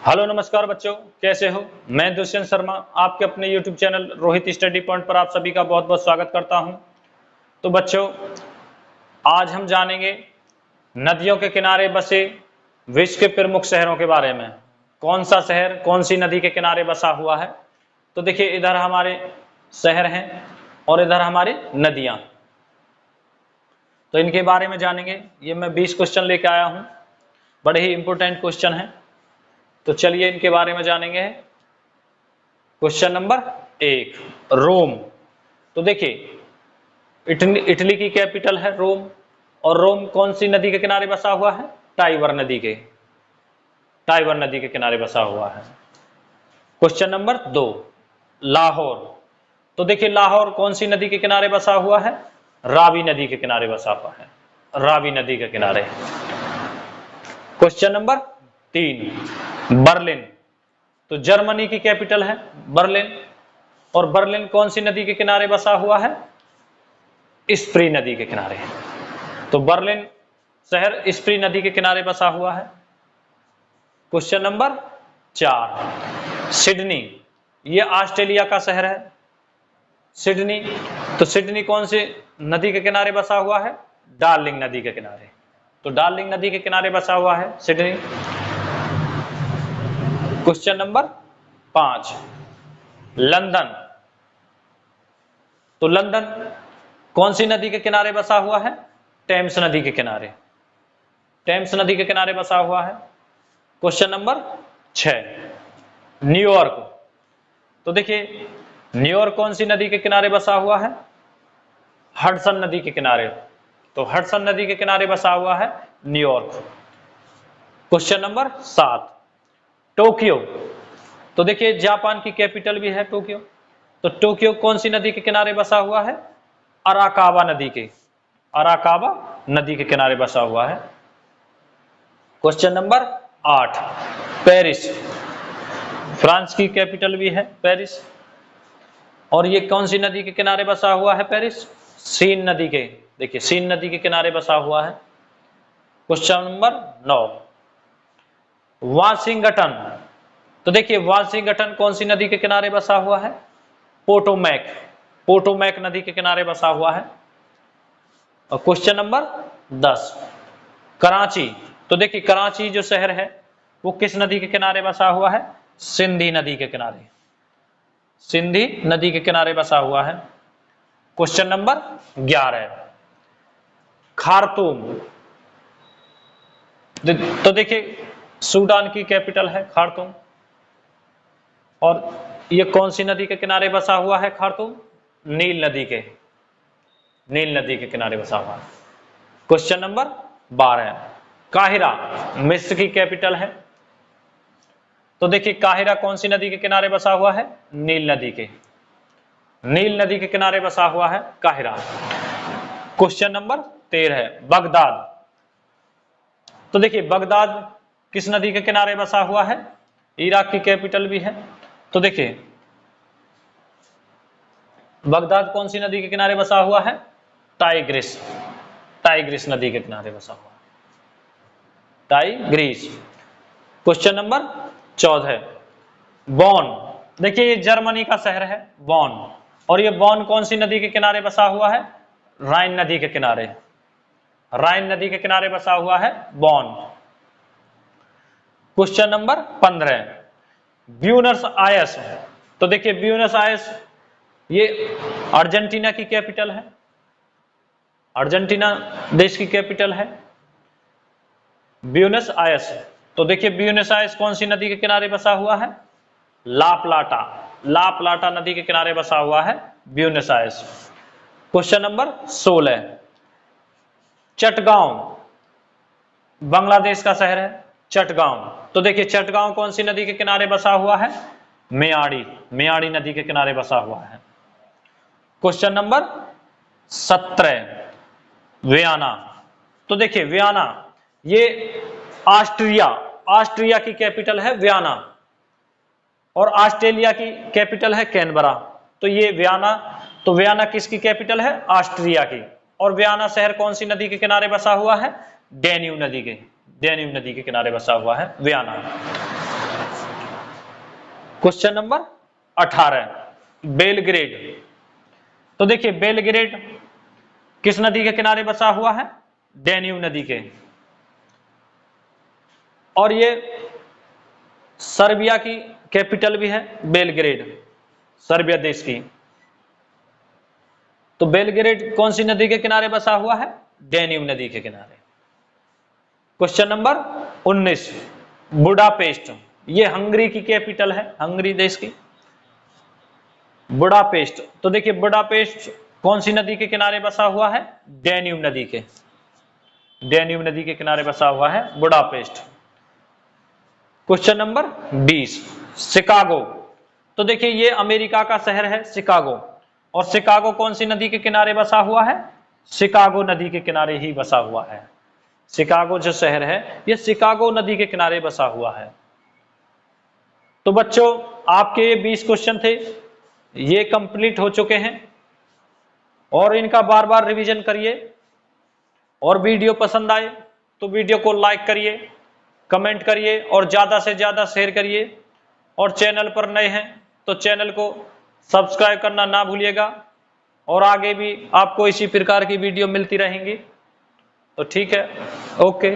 Hello नमस्कार बच्चों, कैसे हो। मैं दुष्यंत शर्मा आपके अपने YouTube channel Rohit study point पर आप सभी का बहुत बहुत स्वागत करता हूं। तो बच्चों, आज हम जानेंगे नदियों के किनारे बसे विश्व के प्रमुख शहरों के बारे में। कौन सा शहर कौन सी नदी के किनारे बसा हुआ है। तो देखिए, इधर हमारे शहर हैं और इधर हमारी नदियां, तो इनके बारे में जानेंगे। ये मैं 20 क्वेश्चन लेके आया हूं, बड़े ही इंपॉर्टेंट क्वेश्चन हैं। तो चलिए इनके बारे में जानेंगे। क्वेश्चन नंबर 1, रोम। तो देखिए, इटली की कैपिटल है रोम, और रोम कौन सी नदी के किनारे बसा हुआ है? टाइबर नदी के किनारे बसा हुआ है। Question number 2, Lahore. तो देखिए, लाहौर कौन सी नदी के किनारे बसा हुआ है? रावी नदी के किनारे बसा हुआ है, रावी नदी के किनारे। Question number 3, Berlin. तो जर्मनी की कैपिटल है बर्लिन, और बर्लिन कौन सी नदी के किनारे बसा हुआ है? स्प्री नदी के किनारे। तो बर्लिन शहर स्प्री नदी के किनारे बसा हुआ है। Question number 4, Sydney. ये ऑस्ट्रेलिया का शहर है सिडनी। तो सिडनी कौन सी नदी के किनारे बसा हुआ है? डार्लिंग नदी के किनारे। तो डार्लिंग नदी के किनारे बसा हुआ है सिडनी। Question number 5, London. तो लंदन कौन सी नदी के किनारे बसा हुआ है? टेम्स नदी के किनारे, टेम्स नदी के किनारे बसा हुआ है। Question number 6, New York. तो देखिए, न्यूयॉर्क कौन सी नदी के किनारे बसा हुआ है? हडसन नदी के किनारे। तो हडसन नदी के किनारे बसा हुआ है न्यूयॉर्क। Question number 7, Tokyo. तो देखिए, जापान की कैपिटल भी है टोक्यो। तो टोक्यो कौन सी नदी के किनारे बसा हुआ है? अराकावा नदी के, अराकावा नदी के किनारे बसा हुआ है। Question number 8, Paris. फ्रांस की कैपिटल भी है पेरिस, और ये कौन सी नदी के किनारे बसा हुआ है पेरिस? सीन नदी के, देखिए सीन नदी के किनारे बसा हुआ है। Question number 9, Washington. तो देखिए, वाशिंगटन कौन सी नदी के किनारे बसा हुआ है? पोटोमैक, पोटोमैक नदी के किनारे बसा हुआ है। और क्वेश्चन नंबर 10, कराची। तो देखिए, कराची जो शहर है वो किस नदी के किनारे बसा हुआ है? सिंधी नदी के किनारे, सिंधी नदी के किनारे बसा हुआ है। Question number 11, Khartoum. तो देखिए, सूडान की कैपिटल है खार्तूम, और ये कौन सी नदी के किनारे बसा हुआ है खार्तूम? नील नदी के, नील नदी के किनारे बसा हुआ है। Question number 12, Cairo. मिस्र की कैपिटल है। तो देखिए, काहिरा कौन सी नदी के किनारे बसा हुआ है? नील नदी के, नील नदी के किनारे बसा हुआ है काहिरा। Question number 13, Baghdad. तो देखिए, बगदाद किस नदी के किनारे बसा हुआ है? इराक की कैपिटल भी है। तो देखिए, बगदाद कौन सी नदी के किनारे बसा हुआ है? टाइग्रिस, टाइग्रिस नदी के किनारे बसा हुआ है, टाइग्रिस। क्वेश्चन नंबर 14, बॉन। देखिए, ये जर्मनी का शहर है बॉन, और ये बॉन कौन सी नदी के किनारे बसा हुआ है? राइन नदी के किनारे, राइन नदी के किनारे बसा हुआ है Bonn. Question number 15, Buenos Aires. तो देखिए, ब्यूनस आयर्स ये अर्जेंटीना की कैपिटल है, अर्जेंटीना देश की कैपिटल है ब्यूनस आयर्स। तो देखिए, ब्यूनस आयर्स कौन सी नदी के किनारे बसा हुआ है? ला प्लाटा, ला प्लाटा नदी के किनारे बसा हुआ है Buenos Aires. Question number 16, Chittagong. Bangladesh का शहर है चटगांव। तो देखिए, चटगांव कौन सी नदी के किनारे बसा हुआ है? मेयाड़ी, मेयाड़ी नदी के किनारे बसा हुआ है। Question number 17, Vienna. तो देखिए, वियना ये ऑस्ट्रिया, ऑस्ट्रिया की कैपिटल है वियना, और ऑस्ट्रेलिया की कैपिटल है कैनबरा। तो ये वियना, तो वियना किसकी कैपिटल है? ऑस्ट्रिया की। और वियना शहर कौन सी नदी के किनारे बसा हुआ है? डेन्यूब नदी के, डेन्यूब नदी के किनारे बसा हुआ है वियना। Question number 18, Belgrade. तो देखिए बेलग्रेड किस नदी के किनारे बसा हुआ है? डैन्यूब नदी के। और ये सर्बिया की कैपिटल भी है बेलग्रेड, सर्बिया देश की। तो बेलग्रेड कौन सी नदी के किनारे बसा हुआ है? डैन्यूब नदी के किनारे। Question number 19, Budapest. ये हंगरी की कैपिटल है, हंगरी देश की बुडापेस्ट। तो देखिए बुडापेस्ट कौन सी नदी के किनारे बसा हुआ है? डैन्यूब नदी के, डैन्यूब नदी के किनारे बसा हुआ है बुडापेस्ट। Question number 20, Chicago. तो देखिए ये अमेरिका का शहर है शिकागो, और शिकागो कौन सी नदी के किनारे बसा हुआ है? शिकागो नदी के किनारे ही बसा हुआ है। शिकागो जो शहर है ये शिकागो नदी के किनारे बसा हुआ है। तो बच्चों आपके ये 20 क्वेश्चन थे, ये कंप्लीट हो चुके हैं, और इनका बार बार रिवीजन करिए। और वीडियो पसंद आए तो वीडियो को लाइक करिए, कमेंट करिए और ज्यादा से ज्यादा शेयर करिए। और चैनल पर नए हैं तो चैनल को सब्सक्राइब करना ना भूलिएगा, और आगे भी आपको इसी प्रकार की वीडियो मिलती रहेंगी। तो ठीक है, ओके।